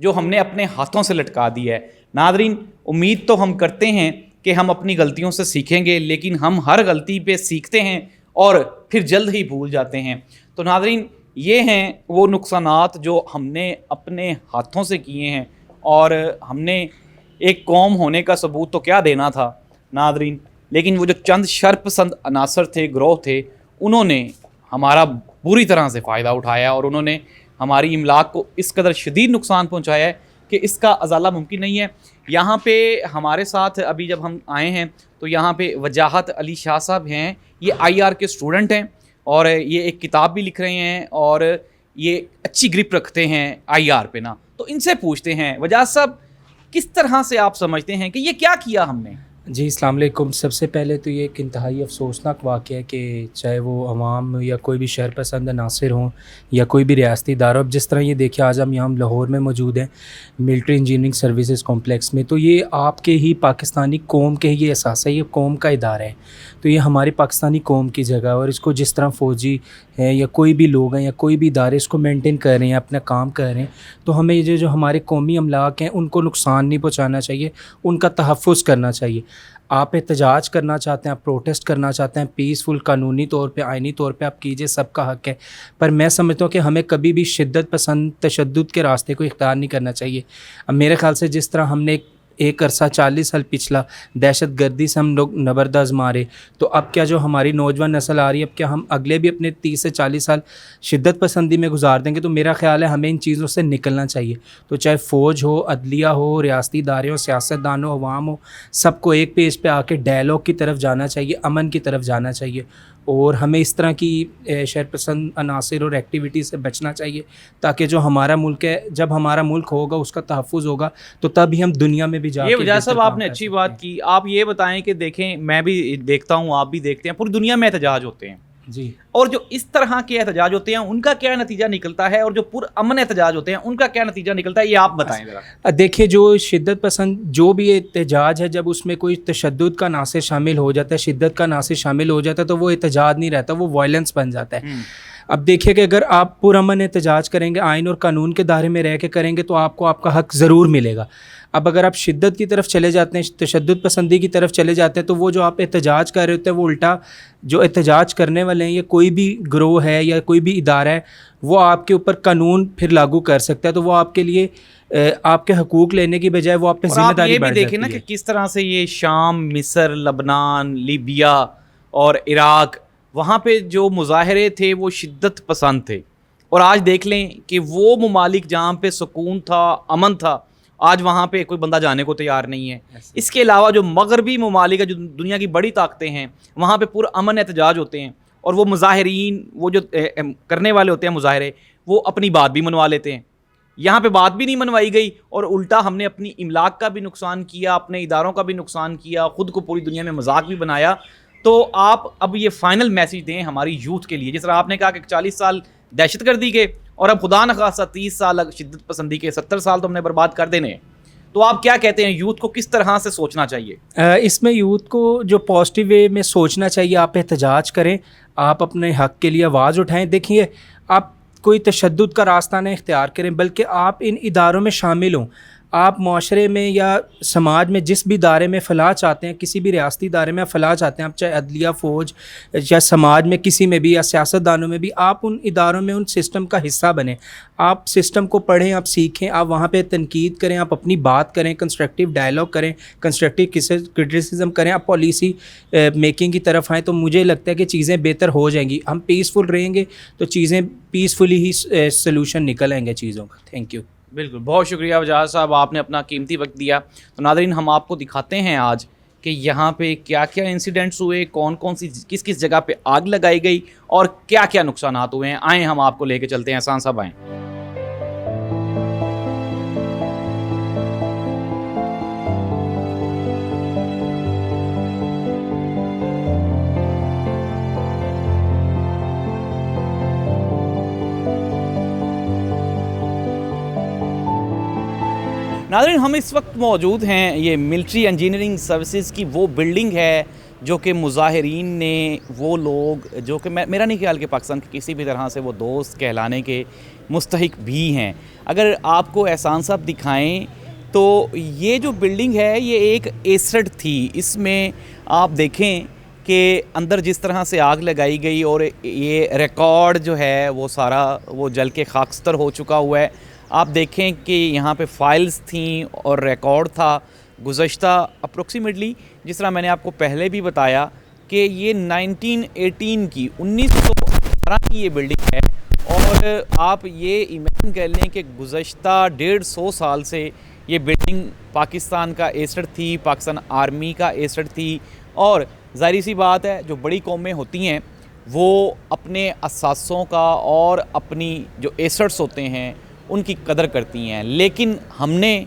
جو ہم نے اپنے ہاتھوں سے لٹکا دی ہے. ناظرین امید تو ہم کرتے ہیں کہ ہم اپنی غلطیوں سے سیکھیں گے, لیکن ہم ہر غلطی پہ سیکھتے ہیں اور پھر جلد ہی بھول جاتے ہیں. تو ناظرین یہ ہیں وہ نقصانات جو ہم نے اپنے ہاتھوں سے کیے ہیں, اور ہم نے ایک قوم ہونے کا ثبوت تو کیا دینا تھا ناظرین, لیکن وہ جو چند شر پسند عناصر تھے, گروہ تھے, انہوں نے ہمارا بری طرح سے فائدہ اٹھایا اور انہوں نے ہماری املاک کو اس قدر شدید نقصان پہنچایا ہے کہ اس کا ازالہ ممکن نہیں ہے. یہاں پہ ہمارے ساتھ ابھی جب ہم آئے ہیں تو یہاں پہ وجاہت علی شاہ صاحب ہیں, یہ IR کے اسٹوڈنٹ ہیں اور یہ ایک کتاب بھی لکھ رہے ہیں اور یہ اچھی گرپ رکھتے ہیں IR پہ نا. تو ان سے پوچھتے ہیں وجاہت صاحب کس طرح سے آپ سمجھتے ہیں کہ یہ کیا کیا ہم نے؟ جی السلام علیکم. سب سے پہلے تو یہ ایک انتہائی افسوسناک واقعہ ہے کہ چاہے وہ عوام یا کوئی بھی شہر پسند عناصر ہوں یا کوئی بھی ریاستی ادارہ, اب جس طرح یہ دیکھیں آج ہم یہاں لاہور میں موجود ہیں ملٹری انجینئرنگ سروسز کمپلیکس میں, تو یہ آپ کے ہی پاکستانی قوم کے ہی یہ احساس ہے, یہ قوم کا ادارہ ہے, تو یہ ہماری پاکستانی قوم کی جگہ ہے, اور اس کو جس طرح فوجی ہیں یا کوئی بھی لوگ ہیں یا کوئی بھی ادارے اس کو مینٹین کر رہے ہیں, اپنا کام کر رہے ہیں, تو ہمیں یہ جو ہمارے قومی املاک ہیں ان کو نقصان نہیں پہنچانا چاہیے, ان کا تحفظ کرنا چاہیے. آپ احتجاج کرنا چاہتے ہیں, آپ پروٹیسٹ کرنا چاہتے ہیں پیسفل, قانونی طور پہ, آئینی طور پہ آپ کیجئے, سب کا حق ہے, پر میں سمجھتا ہوں کہ ہمیں کبھی بھی شدت پسند تشدد کے راستے کو اختیار نہیں کرنا چاہیے. اب میرے خیال سے جس طرح ہم نے ایک عرصہ 40 سال پچھلا دہشت گردی سے ہم لوگ نبرداز مارے, تو اب کیا جو ہماری نوجوان نسل آ رہی ہے, اب کیا ہم اگلے بھی اپنے 30 سے 40 سال شدت پسندی میں گزار دیں گے؟ تو میرا خیال ہے ہمیں ان چیزوں سے نکلنا چاہیے. تو چاہے فوج ہو, عدلیہ ہو, ریاستی ادارے ہو, سیاستدان ہو, عوام ہو, سب کو ایک پیج پہ آ کے ڈائلاگ کی طرف جانا چاہیے, امن کی طرف جانا چاہیے, اور ہمیں اس طرح کی شہر پسند عناصر اور ایکٹیویٹی سے بچنا چاہیے, تاکہ جو ہمارا ملک ہے, جب ہمارا ملک ہوگا اس کا تحفظ ہوگا تو تب ہی ہم دنیا میں بھی جا کے. یہ وجہ صاحب آپ نے اچھی بات کی. آپ یہ بتائیں کہ دیکھیں میں بھی دیکھتا ہوں, آپ بھی دیکھتے ہیں, پوری دنیا میں احتجاج ہوتے ہیں جی, اور جو اس طرح کے احتجاج ہوتے ہیں ان کا کیا نتیجہ نکلتا ہے, اور جو پرامن احتجاج ہوتے ہیں ان کا کیا نتیجہ نکلتا ہے, یہ آپ بتائیں ذرا. دیکھیے جو شدت پسند جو بھی احتجاج ہے, جب اس میں کوئی تشدد کا عناصر شامل ہو جاتا ہے, شدت کا عناصر شامل ہو جاتا ہے, تو وہ احتجاج نہیں رہتا, وہ وائلنس بن جاتا ہے. اب دیکھیے کہ اگر آپ پرامن احتجاج کریں گے, آئین اور قانون کے دائرے میں رہ کے کریں گے, تو آپ کو آپ کا حق ضرور ملے گا. اب اگر آپ شدت کی طرف چلے جاتے ہیں, تشدد پسندی کی طرف چلے جاتے ہیں, تو وہ جو آپ احتجاج کر رہے ہوتے ہیں وہ الٹا جو احتجاج کرنے والے ہیں, یا کوئی بھی گروہ ہے یا کوئی بھی ادارہ ہے, وہ آپ کے اوپر قانون پھر لاگو کر سکتا ہے, تو وہ آپ کے لیے آپ کے حقوق لینے کی بجائے وہ آپ پہ ذمہ داری بڑھ جاتی ہے. یہ بھی دیکھیں نا کہ کس طرح سے یہ شام, مصر, لبنان, لیبیا اور عراق, وہاں پہ جو مظاہرے تھے وہ شدت پسند تھے, اور آج دیکھ لیں کہ وہ ممالک جہاں پہ سکون تھا, امن تھا, آج وہاں پہ کوئی بندہ جانے کو تیار نہیں ہے. اس کے علاوہ جو مغربی ممالک ہیں, جو دنیا کی بڑی طاقتیں ہیں, وہاں پہ پرامن احتجاج ہوتے ہیں, اور وہ مظاہرین, وہ جو کرنے والے ہوتے ہیں مظاہرے, وہ اپنی بات بھی منوا لیتے ہیں. یہاں پہ بات بھی نہیں منوائی گئی, اور الٹا ہم نے اپنی املاک کا بھی نقصان کیا, اپنے اداروں کا بھی نقصان کیا, خود کو پوری دنیا میں مذاق بھی بنایا. تو آپ اب یہ فائنل میسیج دیں ہماری یوتھ کے لیے, جس طرح آپ نے کہا کہ 40 سال دہشت گردی کے, اور اب خدا نخواستہ 30 سال شدت پسندی کے, 70 سال تو ہم نے برباد کر دینے ہیں. تو آپ کیا کہتے ہیں یوتھ کو کس طرح سے سوچنا چاہیے؟ اس میں یوتھ کو جو پازیٹیو وے میں سوچنا چاہیے, آپ احتجاج کریں, آپ اپنے حق کے لیے آواز اٹھائیں. دیکھیے آپ کوئی تشدد کا راستہ نہ اختیار کریں, بلکہ آپ ان اداروں میں شامل ہوں. آپ معاشرے میں یا سماج میں جس بھی ادارے میں فلاح چاہتے ہیں, کسی بھی ریاستی ادارے میں فلاح چاہتے ہیں, آپ چاہے عدلیہ, فوج یا سماج میں کسی میں بھی, یا سیاستدانوں میں بھی, آپ ان اداروں میں ان سسٹم کا حصہ بنیں. آپ سسٹم کو پڑھیں, آپ سیکھیں, آپ وہاں پہ تنقید کریں, آپ اپنی بات کریں, کنسٹرکٹیو ڈائلاگ کریں, کنسٹرکٹیو کرٹیسزم کریں, آپ پالیسی میکنگ کی طرف آئیں. تو مجھے لگتا ہے کہ چیزیں بہتر ہو جائیں گی. ہم پیسفل رہیں گے تو چیزیں پیسفلی ہی سلوشن نکل آئیں گے چیزوں کا. Thank you. بالکل, بہت شکریہ وجاہت صاحب, آپ نے اپنا قیمتی وقت دیا. تو ناظرین ہم آپ کو دکھاتے ہیں آج کہ یہاں پہ کیا کیا انسیڈنٹس ہوئے, کون کون سی کس کس جگہ پہ آگ لگائی گئی, اور کیا کیا نقصانات ہوئے ہیں. آئیں ہم آپ کو لے کے چلتے ہیں. احسان صاحب آئیں. ناظرین ہم اس وقت موجود ہیں, یہ ملٹری انجینئرنگ سروسز کی وہ بلڈنگ ہے جو کہ مظاہرین نے وہ لوگ جو کہ میرا نہیں خیال کہ پاکستان کے کسی بھی طرح سے وہ دوست کہلانے کے مستحق بھی ہیں. اگر آپ کو احسان صاحب دکھائیں تو یہ جو بلڈنگ ہے یہ ایک ایسٹ تھی. اس میں آپ دیکھیں کہ اندر جس طرح سے آگ لگائی گئی اور یہ ریکارڈ جو ہے وہ سارا وہ جل کے خاکستر ہو چکا ہوا ہے. آپ دیکھیں کہ یہاں پہ فائلز تھیں اور ریکارڈ تھا گزشتہ اپروکسیمیٹلی، جس طرح میں نے آپ کو پہلے بھی بتایا کہ یہ 1918 کی 1918 کی یہ بلڈنگ ہے. اور آپ یہ امیجن کر لیں کہ گزشتہ 150 سال سے یہ بلڈنگ پاکستان کا ایسٹ تھی، پاکستان آرمی کا ایسٹ تھی. اور ظاہری سی بات ہے جو بڑی قومیں ہوتی ہیں وہ اپنے اثاثوں کا اور اپنی جو ایسٹس ہوتے ہیں ان کی قدر کرتی ہیں. لیکن ہم نے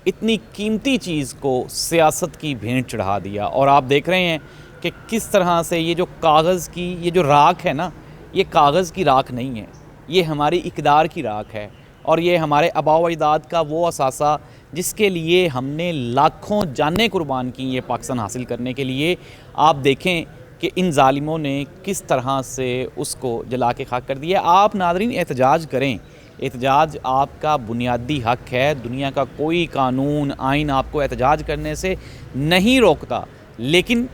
اتنی قیمتی چیز کو سیاست کی بھینٹ چڑھا دیا. اور آپ دیکھ رہے ہیں کہ کس طرح سے یہ جو کاغذ کی یہ جو راکھ ہے نا، یہ کاغذ کی راکھ نہیں ہے، یہ ہماری اقدار کی راکھ ہے. اور یہ ہمارے آباء و اجداد کا وہ اثاثہ جس کے لیے ہم نے لاکھوں جانیں قربان کی یہ پاکستان حاصل کرنے کے لیے. آپ دیکھیں کہ ان ظالموں نے کس طرح سے اس کو جلا کے خاک کر دیا. آپ ناظرین احتجاج کریں، احتجاج آپ کا بنیادی حق ہے. دنیا کا کوئی قانون آئین آپ کو احتجاج کرنے سے نہیں روکتا. لیکن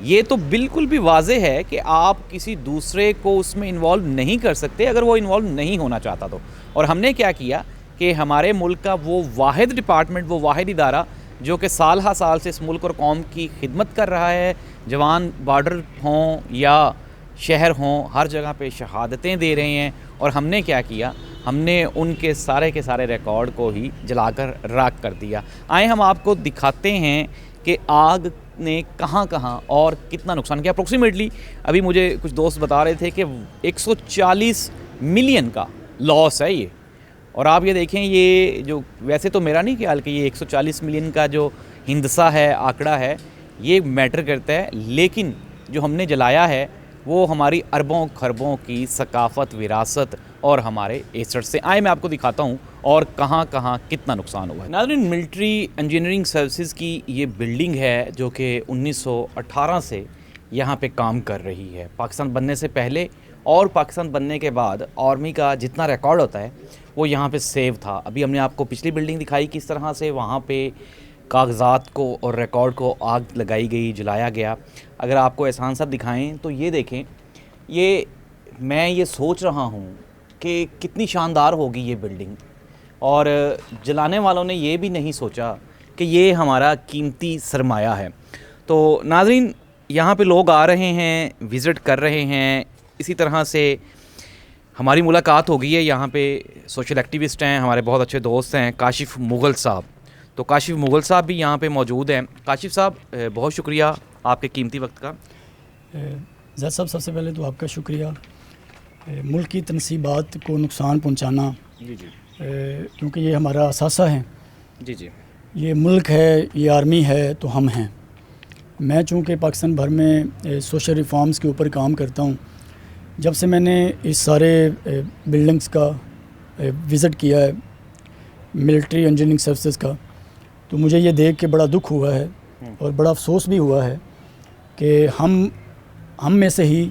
یہ تو بالکل بھی واضح ہے کہ آپ کسی دوسرے کو اس میں انوالو نہیں کر سکتے اگر وہ انوالو نہیں ہونا چاہتا تو. اور ہم نے کیا کیا کہ ہمارے ملک کا وہ واحد ڈپارٹمنٹ، وہ واحد ادارہ جو کہ سال ہا سال سے اس ملک اور قوم کی خدمت کر رہا ہے، جوان بارڈر ہوں یا شہر ہوں ہر جگہ پہ شہادتیں دے رہے ہیں. اور ہم نے کیا کیا، ہم نے ان کے سارے ریکارڈ کو ہی جلا کر راکھ کر دیا. آئیں ہم آپ کو دکھاتے ہیں کہ آگ نے کہاں کہاں اور کتنا نقصان کیا. اپروکسیمیٹلی ابھی مجھے کچھ دوست بتا رہے تھے کہ 140 ملین کا لاس ہے یہ. اور آپ یہ دیکھیں یہ جو ویسے تو میرا نہیں خیال کہ یہ 140 ملین کا جو ہندسہ ہے، آنکڑا ہے، یہ میٹر کرتا ہے. لیکن جو ہم نے جلایا ہے وہ ہماری اربوں خربوں کی ثقافت، وراثت اور ہمارے ایسٹ سے. آئے میں آپ کو دکھاتا ہوں اور کہاں کہاں کتنا نقصان ہوا ہے. ناظرین ملٹری انجینئرنگ سروسز کی یہ بلڈنگ ہے جو کہ 1918 سے یہاں پہ کام کر رہی ہے. پاکستان بننے سے پہلے اور پاکستان بننے کے بعد آرمی کا جتنا ریکارڈ ہوتا ہے وہ یہاں پہ سیو تھا. ابھی ہم نے آپ کو پچھلی بلڈنگ دکھائی کس طرح سے وہاں پہ کاغذات کو اور ریکارڈ کو آگ لگائی گئی، جلایا گیا. اگر آپ کو احسان صاحب دکھائیں تو یہ دیکھیں، میں یہ سوچ رہا ہوں کہ کتنی شاندار ہوگی یہ بلڈنگ. اور جلانے والوں نے یہ بھی نہیں سوچا کہ یہ ہمارا قیمتی سرمایہ ہے. تو ناظرین یہاں پہ لوگ آ رہے ہیں، وزٹ کر رہے ہیں. اسی طرح سے ہماری ملاقات ہو گئی ہے یہاں پہ. سوشل ایکٹیوسٹ ہیں، ہمارے بہت اچھے دوست ہیں کاشف مغل صاحب. تو کاشف مغل صاحب بھی یہاں پہ موجود ہیں. کاشف صاحب بہت شکریہ آپ کے قیمتی وقت کا. زید صاحب سب سے پہلے تو آپ کا شکریہ. ملک کی تنصیبات کو نقصان پہنچانا، جی کیونکہ یہ ہمارا اثاثہ ہے. جی یہ ملک ہے، یہ آرمی ہے تو ہم ہیں. میں چونکہ پاکستان بھر میں سوشل ریفارمز کے اوپر کام کرتا ہوں، جب سے میں نے اس سارے بلڈنگز کا وزٹ کیا ہے ملٹری انجینئرنگ سروسز کا، تو مجھے یہ دیکھ کے بڑا دکھ ہوا ہے اور بڑا افسوس بھی ہوا ہے کہ ہم میں سے ہی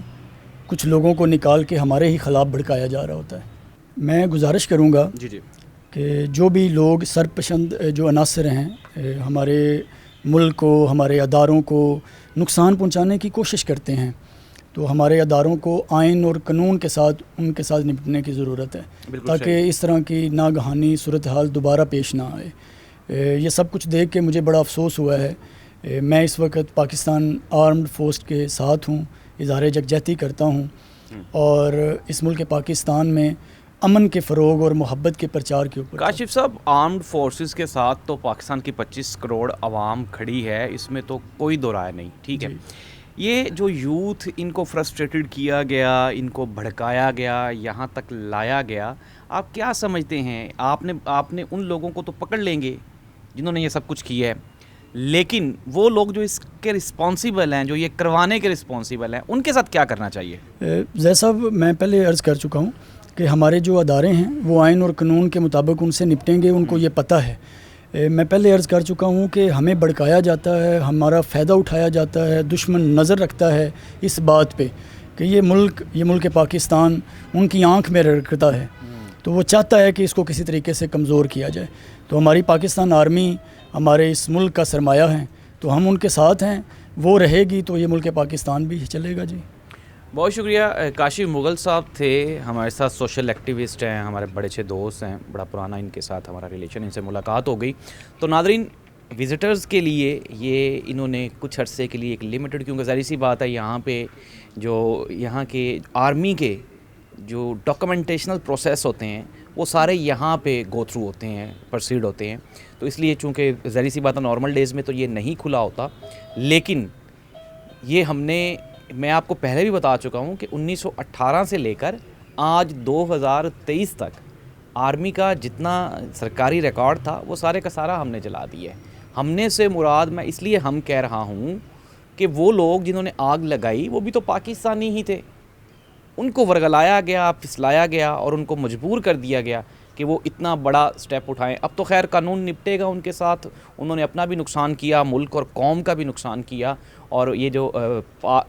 کچھ لوگوں کو نکال کے ہمارے ہی خلاف بھڑکایا جا رہا ہوتا ہے. میں گزارش کروں گا جی کہ جو بھی لوگ سرپسند جو عناصر ہیں ہمارے ملک کو، ہمارے اداروں کو نقصان پہنچانے کی کوشش کرتے ہیں، تو ہمارے اداروں کو آئین اور قانون کے ساتھ ان کے ساتھ نپٹنے کی ضرورت ہے تاکہ اس طرح کی ناگہانی صورتحال دوبارہ پیش نہ آئے. یہ سب کچھ دیکھ کے مجھے بڑا افسوس ہوا ہے. میں اس وقت پاکستان آرمڈ فورس کے ساتھ ہوں، اظہار یکجہتی کرتا ہوں اور اس ملک پاکستان میں امن کے فروغ اور محبت کے پرچار کے اوپر. کاشف صاحب آرمڈ فورسز کے ساتھ تو پاکستان کی 25 کروڑ عوام کھڑی ہے، اس میں تو کوئی دو رائے نہیں. ٹھیک ہے، یہ جو یوتھ ان کو فرسٹریٹڈ کیا گیا، ان کو بھڑکایا گیا، یہاں تک لایا گیا، آپ کیا سمجھتے ہیں؟ آپ نے ان لوگوں کو تو پکڑ لیں گے جنہوں نے یہ سب کچھ کیا ہے، لیکن وہ لوگ جو اس کے رسپانسیبل ہیں، جو یہ کروانے کے رسپانسیبل ہیں، ان کے ساتھ کیا کرنا چاہیے؟ زید صاحب میں پہلے عرض کر چکا ہوں کہ ہمارے جو ادارے ہیں وہ آئین اور قانون کے مطابق ان سے نپٹیں گے. ان کو یہ پتہ ہے میں پہلے عرض کر چکا ہوں کہ ہمیں بھڑکایا جاتا ہے, ہمارا فائدہ اٹھایا جاتا ہے, دشمن نظر رکھتا ہے اس بات پہ کہ یہ ملک پاکستان ان کی آنکھ میں رکھتا ہے, تو وہ چاہتا ہے کہ اس کو کسی طریقے سے کمزور کیا جائے. تو ہماری پاکستان آرمی ہمارے اس ملک کا سرمایہ ہے, تو ہم ان کے ساتھ ہیں, وہ رہے گی تو یہ ملک پاکستان بھی چلے گا. جی بہت شکریہ. کاشف مغل صاحب تھے ہمارے ساتھ, سوشل ایکٹیوسٹ ہیں, ہمارے بڑے اچھے دوست ہیں, بڑا پرانا ان کے ساتھ ہمارا ریلیشن, ان سے ملاقات ہو گئی. تو ناظرین, وزٹرز کے لیے یہ انہوں نے کچھ عرصے کے لیے ایک لمیٹڈ, کیونکہ ظاہر سی بات ہے یہاں پہ جو یہاں کے آرمی کے جو ڈاکومنٹیشنل پروسیس ہوتے ہیں وہ سارے یہاں پہ گو تھرو ہوتے ہیں, پرسیڈ ہوتے ہیں. تو اس لیے چونکہ ظاہر سی بات ہے نارمل ڈیز میں تو یہ نہیں کھلا ہوتا, لیکن یہ میں آپ کو پہلے بھی بتا چکا ہوں کہ 1918 سے لے کر آج 2023 تک آرمی کا جتنا سرکاری ریکارڈ تھا وہ سارے کا سارا ہم نے جلا دیا ہے. ہم نے سے مراد میں اس لیے ہم کہہ رہا ہوں کہ وہ لوگ جنہوں نے آگ لگائی وہ بھی تو پاکستانی ہی تھے, ان کو ورگلایا گیا, پھسلایا گیا اور ان کو مجبور کر دیا گیا کہ وہ اتنا بڑا سٹیپ اٹھائیں. اب تو خیر قانون نپٹے گا ان کے ساتھ, انہوں نے اپنا بھی نقصان کیا, ملک اور قوم کا بھی نقصان کیا. اور یہ جو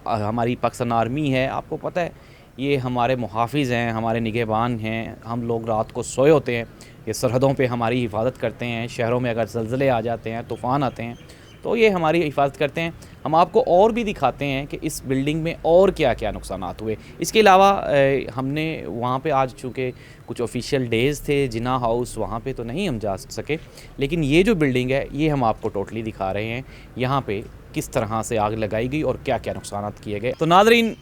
ہماری پاکستان آرمی ہے, آپ کو پتہ ہے یہ ہمارے محافظ ہیں, ہمارے نگہبان ہیں. ہم لوگ رات کو سوئے ہوتے ہیں, یہ سرحدوں پہ ہماری حفاظت کرتے ہیں. شہروں میں اگر زلزلے آ جاتے ہیں, طوفان آتے ہیں, تو یہ ہماری حفاظت کرتے ہیں. ہم آپ کو اور بھی دکھاتے ہیں کہ اس بلڈنگ میں اور کیا کیا نقصانات ہوئے. اس کے علاوہ ہم نے وہاں پہ آج چونکہ کچھ آفیشیل ڈیز تھے, جناح ہاؤس, وہاں پہ تو نہیں ہم جا سکے, لیکن یہ جو بلڈنگ ہے یہ ہم آپ کو ٹوٹلی دکھا رہے ہیں یہاں پہ کس طرح سے آگ لگائی گئی اور کیا کیا نقصانات کیے گئے. تو ناظرین,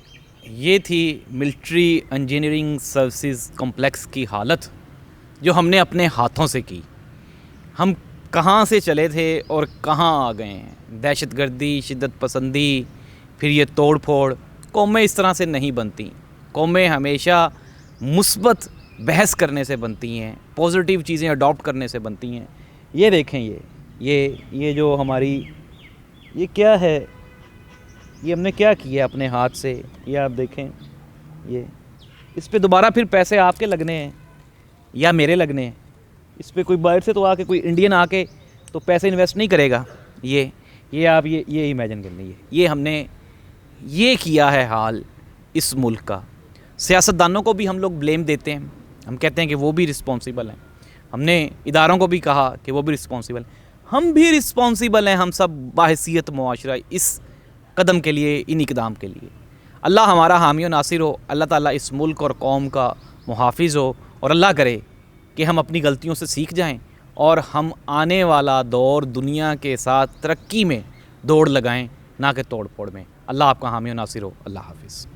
یہ تھی ملٹری انجینئرنگ سروسز کمپلیکس کی حالت جو ہم نے اپنے ہاتھوں سے کی. ہم کہاں سے چلے تھے اور کہاں آ گئے ہیں. دہشت گردی, شدت پسندی, پھر یہ توڑ پھوڑ. قومیں اس طرح سے نہیں بنتی. قومیں ہمیشہ مثبت بحث کرنے سے بنتی ہیں, پازیٹیو چیزیں اڈاپٹ کرنے سے بنتی ہیں. یہ دیکھیں, یہ جو ہماری یہ کیا ہے, یہ ہم نے کیا کیا اپنے ہاتھ سے, یہ آپ دیکھیں, یہ اس پہ دوبارہ پھر پیسے آپ کے لگنے ہیں یا میرے لگنے ہیں. اس پہ کوئی باہر سے تو آ کے کوئی انڈین آ کے تو پیسے انویسٹ نہیں کرے گا. یہ آپ یہ امیجن کر لیجیے, یہ ہم نے یہ کیا ہے حال اس ملک کا. سیاستدانوں کو بھی ہم لوگ بلیم دیتے ہیں, ہم کہتے ہیں کہ وہ بھی رسپانسیبل ہیں. ہم نے اداروں کو بھی کہا کہ وہ بھی رسپانسیبل ہیں. ہم بھی رسپانسیبل ہیں, ہم سب باحثیت معاشرہ اس قدم کے لیے, ان اقدام کے لیے. اللہ ہمارا حامی و ناصر ہو, اللہ تعالیٰ اس ملک اور قوم کا محافظ ہو, اور اللہ کرے کہ ہم اپنی غلطیوں سے سیکھ جائیں اور ہم آنے والا دور دنیا کے ساتھ ترقی میں دوڑ لگائیں, نہ کہ توڑ پھوڑ میں. اللہ آپ کا حامی و ناصر ہو. اللہ حافظ.